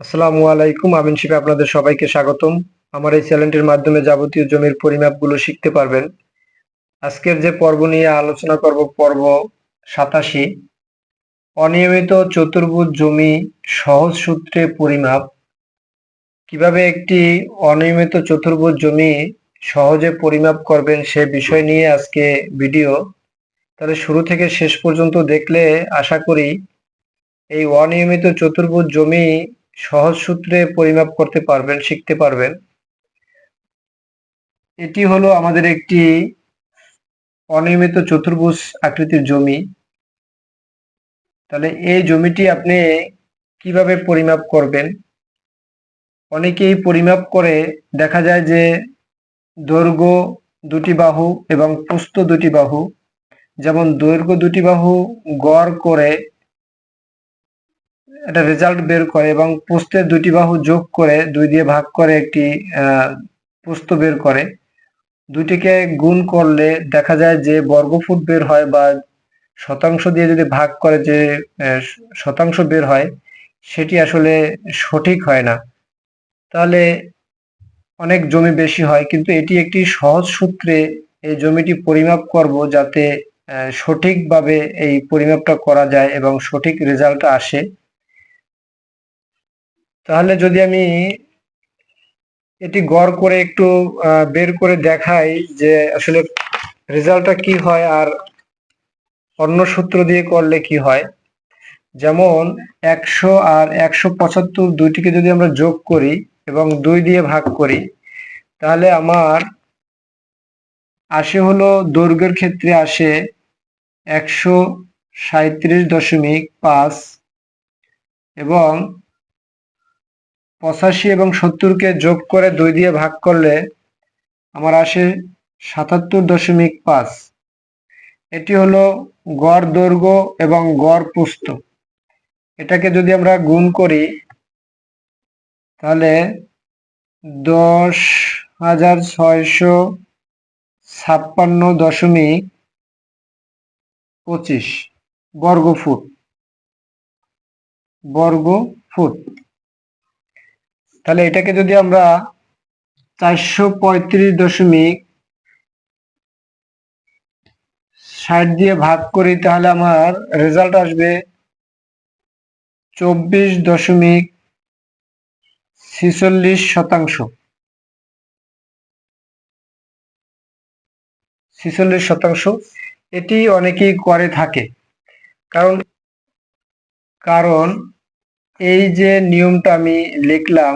আসসালামু আলাইকুম। আমিন শিবে আপনাদের সবাইকে স্বাগতম। আমার এই চ্যানেলটির মাধ্যমে যাবতীয় জমির পরিমাপগুলো শিখতে পারবেন। আজকের যে পর্ব নিয়ে আলোচনা করব, পর্ব 87, অনিয়মিত চতুর্ভুজ জমি সহজ সূত্রে পরিমাপ। কিভাবে একটি অনিয়মিত চতুর্ভুজ জমি সহজে পরিমাপ করবেন সে বিষয় নিয়ে আজকে ভিডিও। তাহলে শুরু থেকে শেষ পর্যন্ত দেখলে আশা করি এই অনিয়মিত চতুর্ভুজ জমি সহজ সূত্রে পরিমাপ করতে পারবেন, শিখতে পারবেন। এটি হলো আমাদের একটি অনিয়মিত চতুর্ভুজ আকৃতির জমি। তাহলে এই জমিটি আপনি কিভাবে পরিমাপ করবেন? অনেকেই পরিমাপ করে দেখা যায় যে দৈর্ঘ্য দুটি বাহু এবং প্রস্থ দুটি বাহু, যেমন দৈর্ঘ্য দুটি বাহু গড় করে একটা রেজাল্ট বের করে এবং প্রস্থের দুটি বাহু যোগ করে 2 দিয়ে ভাগ করে একটি প্রস্থ বের করে। দুটিকে গুণ করলে দেখা যায় যে বর্গফুট বের হয়, বা শতাংশ দিয়ে যদি ভাগ করে যে শতাংশ বের হয়, সেটি আসলে সঠিক হয় না। তাহলে অনেক জমি বেশি হয়, কিন্তু এটি একটি সহজ সূত্রে এই জমিটি পরিমাপ করব যাতে সঠিকভাবে এই পরিমাপটা করা যায় এবং সঠিক রেজাল্ট আসে। তাহলে যদি আমি এটি গড় করে একটু বের করে দেখাই যে আসলে রেজাল্টটা কি হয় আর অন্য সূত্র দিয়ে করলে কি হয়। যেমন 100 আর 175 দুইটিকে যদি আমরা যোগ করি এবং 2 দিয়ে ভাগ করি, তাহলে আমার আসে হলো দৈর্ঘ্যের ক্ষেত্রে আসে 137.5, এবং 85 এবং 70কে যোগ করে 2 দিয়ে ভাগ করলে আমার আসে 77.5। এটি হলো গড় দৈর্ঘ্য এবং গড় প্রস্থ। এটাকে যদি আমরা গুণ করি তাহলে 10,656.25 বর্গ ফুট। তাহলে এটাকে যদি আমরা 435.60 দিয়ে ভাগ করি, তাহলে আমার রেজাল্ট আসবে 24.46%। এটি অনেকেই করে থাকে, কারণ কারণ এই যে নিয়মটা আমি লিখলাম,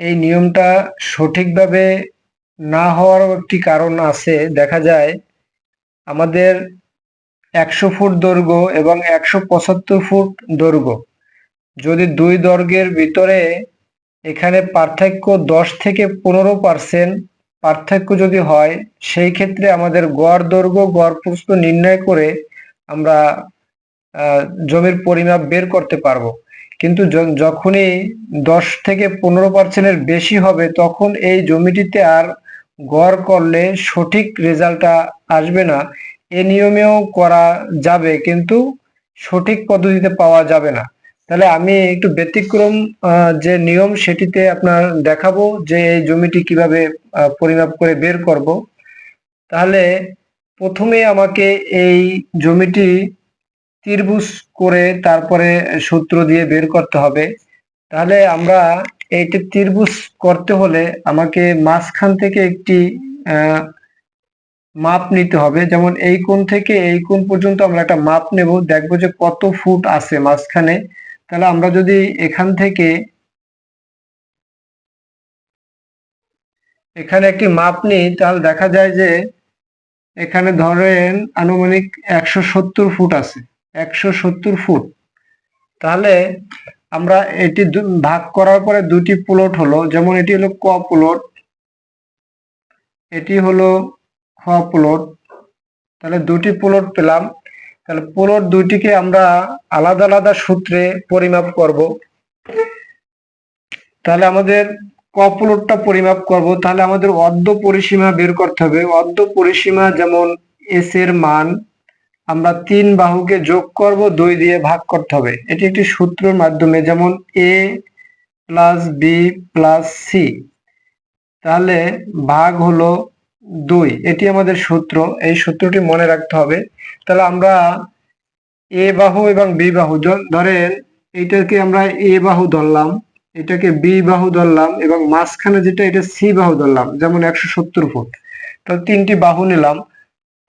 এই নিয়মটা সঠিকভাবে না হওয়ার একটি কারণ আছে। দেখা যায় আমাদের 100 ফুট দৈর্ঘ্য এবং 175 ফুট দৈর্ঘ্য, যদি দুই দৈর্ঘ্যের ভিতরে এখানে পার্থক্য 10 থেকে 15% পার্থক্য যদি হয়, সেই ক্ষেত্রে আমাদের গড় দৈর্ঘ্য গড় প্রস্থ নির্ণয় করে আমরা জমির পরিমাপ বের করতে পারবো। কিন্তু যখনই 10 থেকে 15%-এর বেশি হবে, তখন এই জমিটিতে আর গড় করলে সঠিক রেজাল্টটা আসবে না। এ নিয়মেও করা যাবে, কিন্তু সঠিক পদ্ধতিতে পাওয়া যাবে না। তাহলে আমি একটু ব্যতিক্রম যে নিয়ম সেটিতে আপনার দেখাবো যে এই জমিটি কিভাবে পরিমাপ করে বের করব। তাহলে প্রথমে আমাকে এই জমিটি ত্রিভুজ করে তারপরে সূত্র দিয়ে বের করতে হবে। তাহলে আমরা এইটা ত্রিভুজ করতে হলে আমাকে মাঝখান থেকে একটি মাপ নিতে হবে। যেমন এই কোণ থেকে এই কোণ পর্যন্ত আমরা একটা মাপ নেব, দেখবো যে কত ফুট আছে মাঝখানে। তাহলে আমরা যদি এখান থেকে এখানে একটি মাপ নিই, তাহলে দেখা যায় যে এখানে ধরেন আনুমানিক 170 ফুট আছে, 170 ফুট। তাহলে আমরা এটি ভাগ করার পরে দুটি প্লট হলো, যেমন এটি হলো ক প্লট, এটি হলো খ প্লট। তাহলে দুটি প্লট পেলাম। তাহলে প্লট দুইটিকে আমরা আলাদা আলাদা সূত্রে পরিমাপ করব। তাহলে আমাদের ক প্লটটা পরিমাপ করব, তাহলে আমাদের অর্ধ পরিসীমা বের করতে হবে। অর্ধ পরিসীমা যেমন এস এর মান আমরা 3 বাহুকে যোগ করব, 2 দিয়ে ভাগ করতে হবে। এটি একটি সূত্রের মাধ্যমে, যেমন এ প্লাস বি প্লাস সি, তাহলে ভাগ হলো 2। এটি আমাদের সূত্র, এই সূত্রটি মনে রাখতে হবে। তাহলে আমরা এ বাহু এবং বি বাহু, ধরেন এইটাকে আমরা এ বাহু ধরলাম, এটাকে বি বাহু ধরলাম এবং মাঝখানে যেটা এটা সি বাহু ধরলাম, যেমন 170 ফুট। তাহলে তিনটি বাহু নিলাম,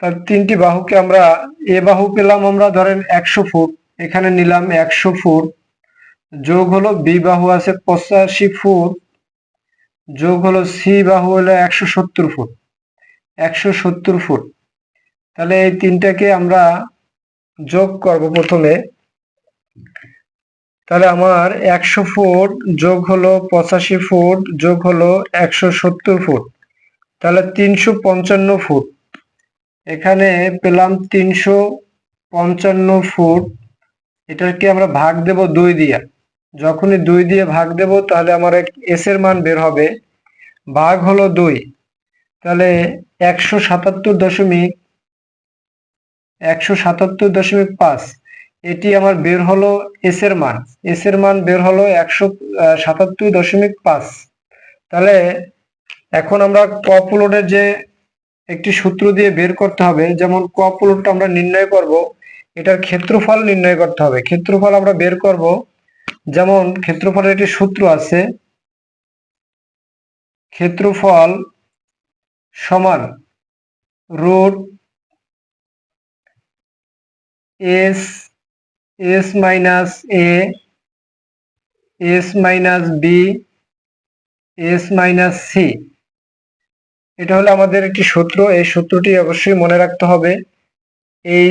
তার তিনটি বাহুকে আমরা এ বাহু পেলাম আমরা ধরেন 100 ফুট, এখানে নিলাম 100 ফুট, যোগ হলো বি বাহু আছে 85 ফুট, যোগ হলো সি বাহু হলো 170 ফুট, 170 ফুট। তাহলে এই তিনটাকে আমরা যোগ করব প্রথমে। তাহলে আমার 100 ফুট যোগ হলো 85 ফুট যোগ হলো 170 ফুট, তাহলে 355 ফুট। এখানে পেলাম 355 ফুট, এটাকে আমরা ভাগ দেব 2 দিয়ে। যখনই 2 দিয়ে ভাগ দেব তাহলে আমার এস এর মান বের হবে, ভাগ হলো 2, তাহলে 177.5, এটি আমার বের হলো এস এর মান। এস এর মান বের হলো 177.5। তাহলে এখন আমরা কপ লোডের যে একটি সূত্র দিয়ে বের করতে হবে, যেমন কপ লোডটা আমরা নির্ণয় করব, এটার ক্ষেত্রফল নির্ণয় করতে হবে। ক্ষেত্রফল আমরা বের করব, যেমন ক্ষেত্রফলের একটি সূত্র আছে, ক্ষেত্রফল সমান root s S minus A S minus B S minus c. এটা হলো আমাদের একটি সূত্র, এই সূত্রটি অবশ্যই মনে রাখতে হবে। এই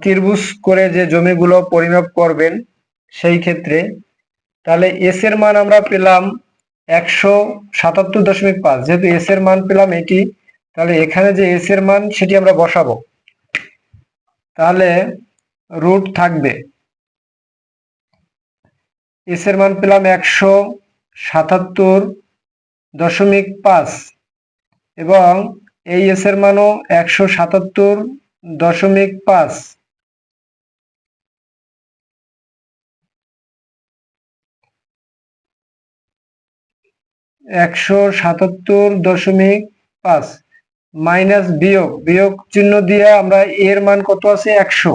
ত্রিভুজ করে যে জমিগুলো পরিমাপ করবেন সেই ক্ষেত্রে। তাহলে এস এর মান আমরা পেলাম 177.5, যেহেতু এস এর মান পেলাম এটি, তাহলে এখানে যে এস এর মান সেটি আমরা বসাবো। তাহলে রুট থাকবে, এস এর মান পেলাম 177.5 এবং এই এস এর মানও 177.5। 177.5 মাইনাস বিয়োগ, বিয়োগ চিহ্ন দিয়ে আমরা এর মান কত আছে 100,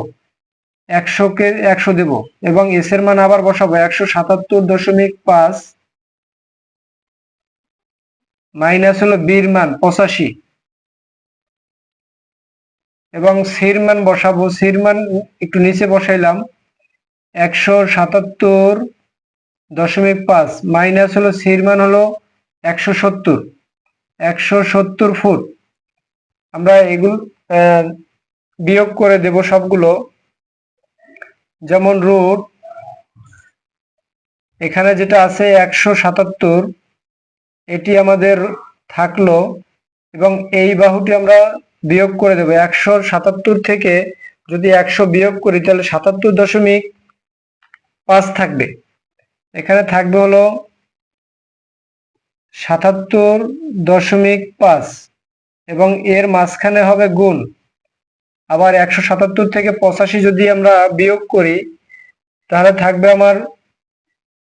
100কে 100 দেব এবং এস এর মান আবার বসাবো 177.5 মাইনাস হলো বির মান 85 এবং সির মান বসাবো, সির মান একটু নিচে বসাইলাম 177.5 মাইনাস হলো সির মান হলো 170 ফুট। আমরা এগুলো বিয়োগ করে দেব সবগুলো, যেমন রুট এখানে যেটা আছে 177 এটি আমাদের থাকলো এবং এই বাহুটি আমরা বিয়োগ করে দেব। 177 থেকে যদি 100 বিয়োগ করি তাহলে 77.5 থাকবে, এখানে থাকবে হলো 77.5 এবং এর মাঝখানে হবে গুণ। আবার 177 থেকে 85 যদি আমরা বিয়োগ করি তাহলে থাকবে আমার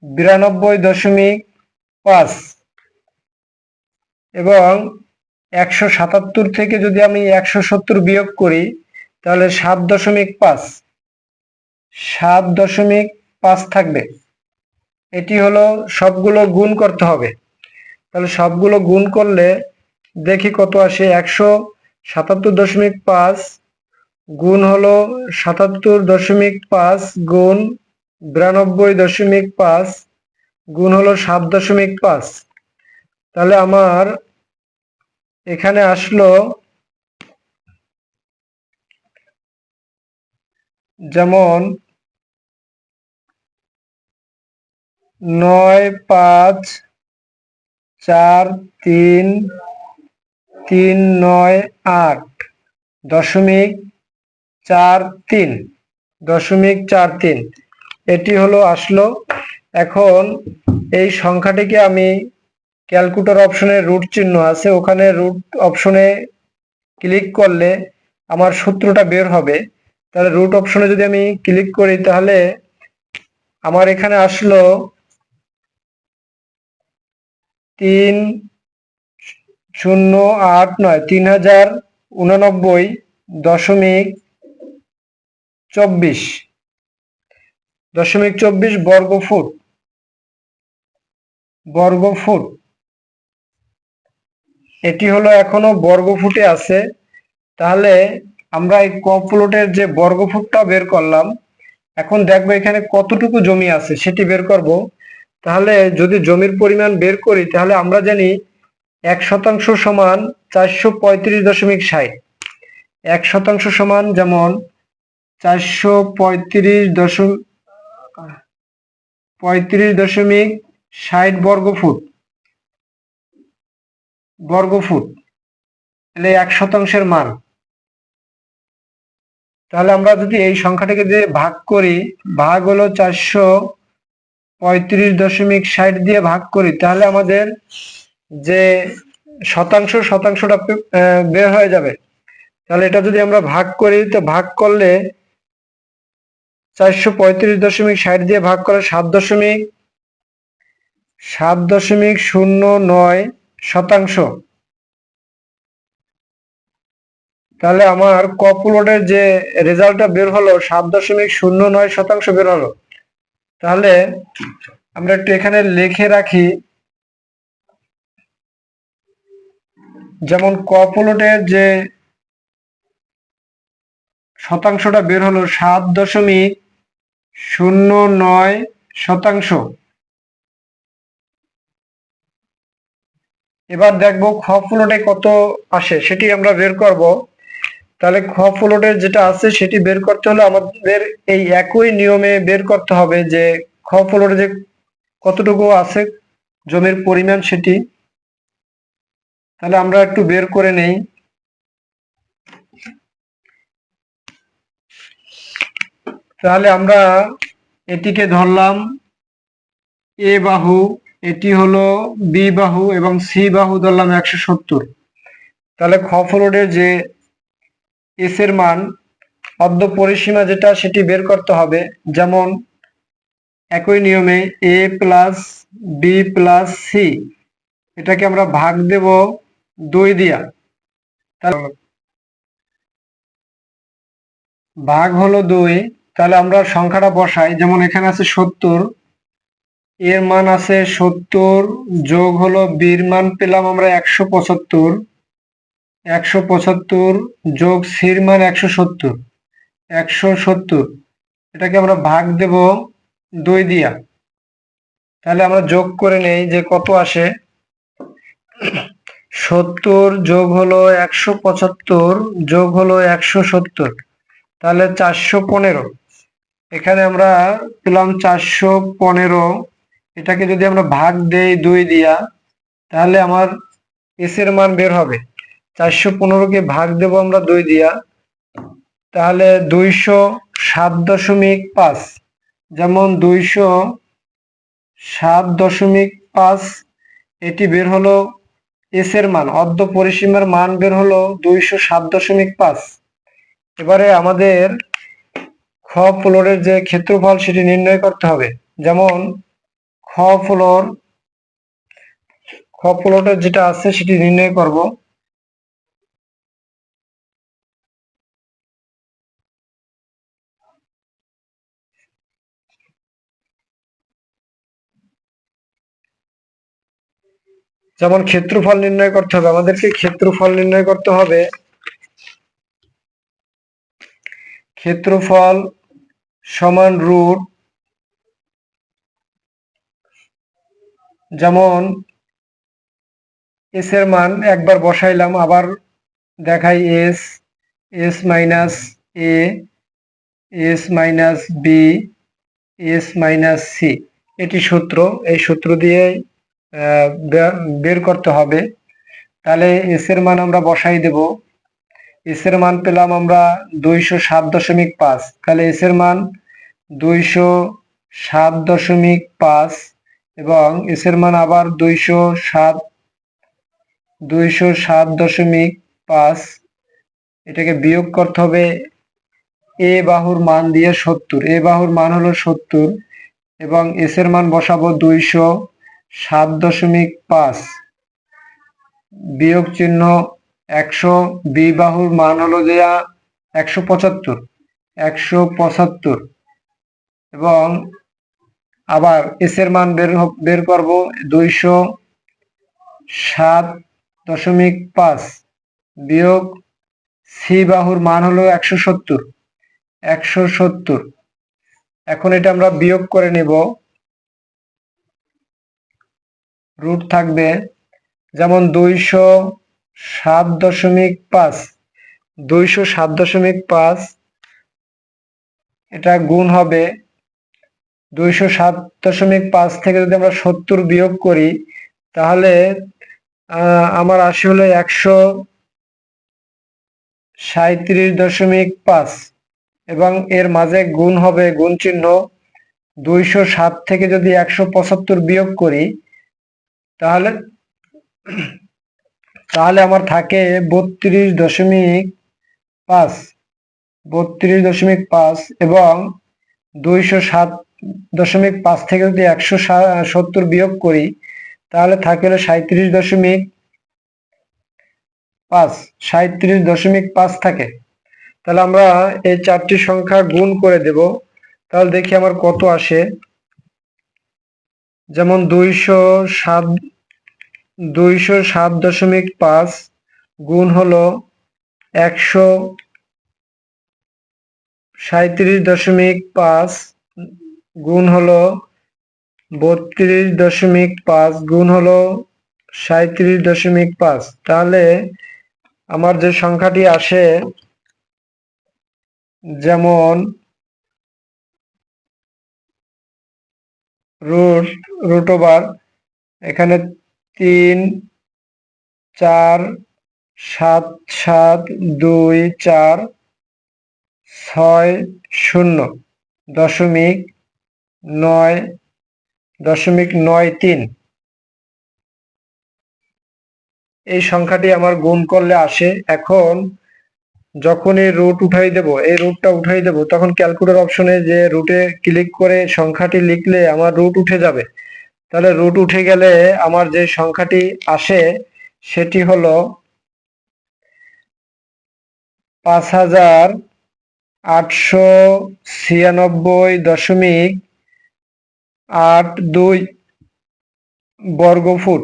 92.5 এবং 177 থেকে যদি আমি 170 বিয়োগ করি তাহলে 7.5 থাকবে। এটি হলো সবগুলো গুণ করতে হবে। তাহলে সবগুলো গুণ করলে দেখি কত আসে, 177.5 গুণ হলো 77.5 গুণ 92.5 গুণ হলো 7.5। তাহলে আমার এখানে আসলো যেমন 9,4,3,9,8.43 এটি হলো আসলো। এখন এই সংখ্যাটিকে আমি ক্যালকুলেটর অপশনে রুট চিহ্ন আছে, ওখানে রুট অপশনে ক্লিক করলে আমার সূত্রটা বের হবে। তাহলে রুট অপশনে যদি আমি ক্লিক করি তাহলে আমার এখানে আসলো 3089 3089.24 বর্গফুট এটি হলো এখনো বর্গফুটে আছে। তাহলে আমরা এই ক প্লটের যে বর্গফুটটা বের করলাম, এখন দেখবো এখানে কতটুকু জমি আছে সেটি বের করব। তাহলে যদি জমির পরিমাণ বের করি তাহলে আমরা জানি 1% সমান 435.60। 1% সমান যেমন 435.60 বর্গফুট তাহলে 1%-এর মান। তাহলে আমরা যদি এই সংখ্যাটাকে দিয়ে ভাগ করি, ভাগ হলো 435.60 দিয়ে ভাগ করি, তাহলে আমাদের যে শতাংশটা বের হয়ে যাবে। তাহলে এটা যদি আমরা ভাগ করি, তো ভাগ করলে 435.60 দিয়ে ভাগ করে 7.09%। তাহলে আমার ক প্লটের যে রেজাল্টটা বের হলো 7.09% বের হলো। তাহলে আমরা একটু এখানে লিখে রাখি, যেমন ক প্লটের যে শতাংশটা বের হলো 7.09%। এবার দেখবো খ প্লটে কত আসে সেটি আমরা বের করব। তাহলে খ প্লটে যেটা আছে সেটি বের করতে হলে আমাদের এই একই নিয়মে বের করতে হবে যে খ প্লটে যে কতটুকু আছে জমির পরিমাণ সেটি। তাহলে আমরা একটু বের করে নেই। তাহলে আমরা এটিকে ধরলাম এ বাহু, এটি হলো বি বাহু এবং সি বাহু ধরলাম 170। তাহলে খ প্লটের যে এস এর মান অর্ধ পরিসীমা যেটা সেটি বের করতে হবে। যেমন একই নিয়মে এ প্লাস বি প্লাস সি, এটাকে আমরা ভাগ দেব 2 দিয়া। তাহলে ভাগ হলো 2। তাহলে আমরা সংখ্যাটা বসাই, যেমন এখানে আছে 70, এর মান আছে 70 যোগ হলো বির মান পেলাম আমরা 175, 175 যোগ সির মান 170, 170 এটাকে আমরা ভাগ দেব 2 দিয়া। তাহলে আমরা যোগ করে নেই যে কত আসে। 70 যোগ হলো 175 যোগ হলো 170, তাহলে 415। এখানে আমরা পেলাম 415। এটাকে যদি আমরা ভাগ দেই 2 দিয়া, তাহলে আমার এস এর মান বের হবে। 415কে ভাগ দেব আমরা 2 দিয়া, তাহলে 207.5। যেমন 207.5 এটি বের হলো এস এর মান, অর্ধ পরিসীমার মান বের হলো 207.5। এবারে আমাদের খ প্লটের যে ক্ষেত্রফল সেটি নির্ণয় করতে হবে। যেমন খ প্লটের যেটা আছে সেটি নির্ণয় করব। যেমন ক্ষেত্রফল নির্ণয় করতে হবে, আমাদেরকে ক্ষেত্রফল নির্ণয় করতে হবে। ক্ষেত্রফল সমান রুট, যেমন এস এর মান একবার বসাইলাম, আবার দেখাই এস, এস মাইনাস এ, S minus B, S minus C, এটি সূত্র। এই সূত্র দিয়ে বের করতে হবে। তাহলে এস এর মান আমরা বসাই দেব। এস এর মান পেলাম আমরা 207.5। তাহলে এস এর মান 207.5 এবং এস এর মান আবার 207.5। এটাকে বিয়োগ করতে হবে এ বাহুর মান দিয়ে 70। এ বাহুর মান হলো 70 এবং এস এর মান বসাবো 7.5 বিয়োগ চিহ্ন 100, বি বাহুর মান হলো যে 175 এবং আবার এস এর মান বের করব 207.5 বিয়োগ সি বাহুর মান হলো 170। এখন এটা আমরা বিয়োগ করে নেব। রুট থাকবে যেমন 207.5 এটা গুণ হবে 207.5 থেকে যদি আমরা 70 বিয়োগ করি তাহলে আমার আসে হলো 137.5 এবং এর মাঝে গুণ হবে, গুণ চিহ্ন। 207 থেকে যদি 175 বিয়োগ করি তাহলে আমার থাকে 32.5 এবং 207.5 থেকে যদি 170 বিয়োগ করি তাহলে থাকে হলো 37.5 থাকে। তাহলে আমরা এই চারটি সংখ্যা গুণ করে দেব। তাহলে দেখি আমার কত আসে। যেমন 207.5 গুণ হলো 137.5 গুণ হলো 32.5 গুণ হলো 37.5। তাহলে আমার যে সংখ্যাটি আসে, যেমন রুট ওভার এখানে 3 4 7 7 2 4 6 0 দশমিক 9.93 এই সংখ্যাটি আমার গুণ করলে আসে। এখন যখন এই রুট উঠাই দেব, এই রুটটা উঠাই দেব, তখন ক্যালকুলেটর অপশনে যে রুটে ক্লিক করে সংখ্যাটি লিখলে আমার রুট উঠে যাবে। তাহলে রুট উঠে গেলে আমার যে সংখ্যাটি আসে সেটি হলো 5896.82 বর্গফুট।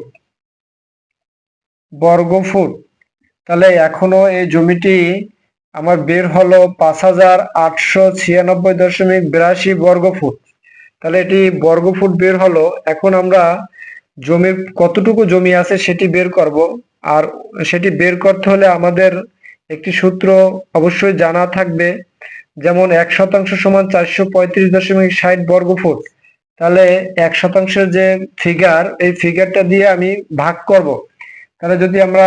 তাহলে এখনো এই জমিটি আমার বের হলো 5896.82 বর্গফুট। তাহলে এটি বর্গফুট বের হলো। এখন আমরা জমির কতটুকু জমি আছে সেটি বের করব। আর সেটি বের করতে হলে আমাদের একটি সূত্র অবশ্যই জানা থাকবে, যেমন 1% সমান 435.60 বর্গফুট। তাহলে 1% যে ফিগার, এই ফিগারটা দিয়ে আমি ভাগ করব। তাহলে যদি আমরা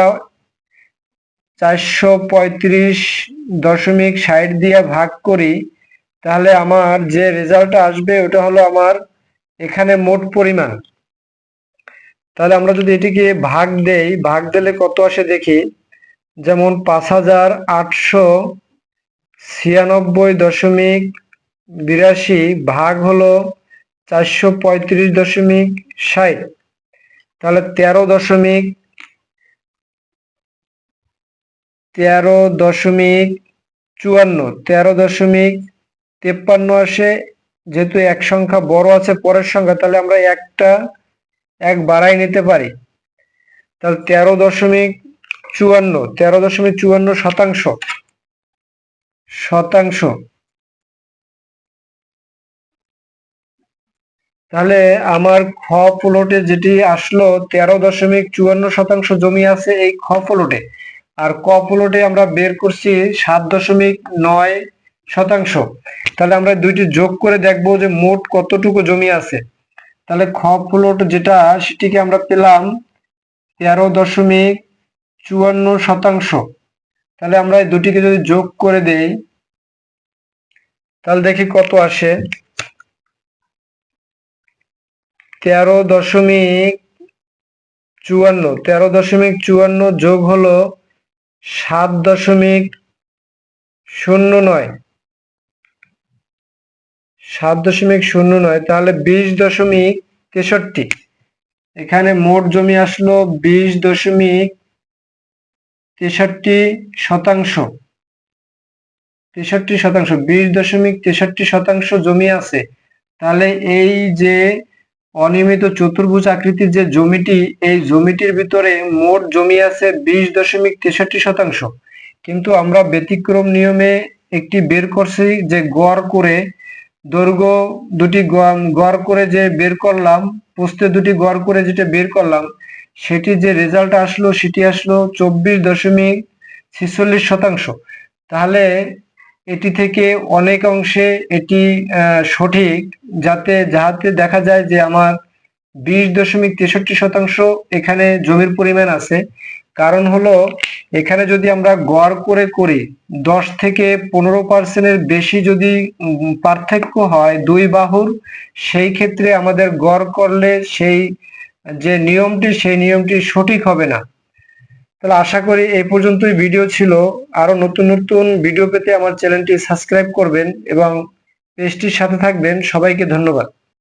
435.60 দিয়ে ভাগ করি তাহলে আমার যে রেজাল্টটা আসবে ওটা হলো আমার এখানে মোট পরিমাণ। তাহলে আমরা যদি এটিকে ভাগ দেই, ভাগ দিলে কত আসে দেখি। যেমন 5896.82 ভাগ হলো 435.60, তাহলে 13.53 আসে। যেহেতু এক সংখ্যা বড় আছে পরের সংখ্যা, তাহলে আমরা এক বাড়াই নিতে পারি। তাহলে 13.54 শতাংশ। তাহলে আমার খ প্লটে যেটি আসলো 13.54 জমি আছে এই খ প্লটে, আর ক প্লটে আমরা বের করছি 7.9 তাহলে আমরা দুইটি যোগ করে দেখবো যে মোট কতটুকু জমি আছে। তাহলে খ প্লট যেটা সেটিকে আমরা পেলাম 13.54। তাহলে আমরা এই দুটিকে যদি যোগ করে দেই তাহলে দেখি কত আসে। 13.54 যোগ হলো 7.09, তাহলে 20.63। এখানে মোট জমি আসলো 20.63 শতাংশ। 20.63 শতাংশ জমি আছে। তাহলে এই যে অনিয়মিত চতুর্ভুজ আকৃতির যে জমিটি, এই জমিটির ভিতরে মোট জমি আছে 20.63 শতাংশ। কিন্তু আমরা ব্যতিক্রম নিয়মে একটি বের করছি, যে গড় করে দৈর্ঘ্য দুটি গড় করে যে বের করলাম, প্রস্থে দুটি গড় করে যেটা বের করলাম, সেটি যে রেজাল্ট আসলো সেটি আসলো 24.46 শতাংশ। তাহলে এটি থেকে অনেক অংশে এটি সঠিক, যাতে দেখা যায় যে আমার 20.63 শতাংশ এখানে জমির পরিমাণ আছে। কারণ হলো, এখানে যদি আমরা গড় করে করি 10 থেকে 15% বেশি যদি পার্থক্য হয় দুই বাহুর, সেই ক্ষেত্রে আমাদের গড় করলে সেই যে নিয়মটি, সেই নিয়মটি সঠিক হবে না। তাহলে আশা করি এই পর্যন্তই ভিডিও ছিল। আরো নতুন নতুন ভিডিও পেতে আমার চ্যানেলটি সাবস্ক্রাইব করবেন এবং পেজটির সাথে থাকবেন। সবাইকে ধন্যবাদ।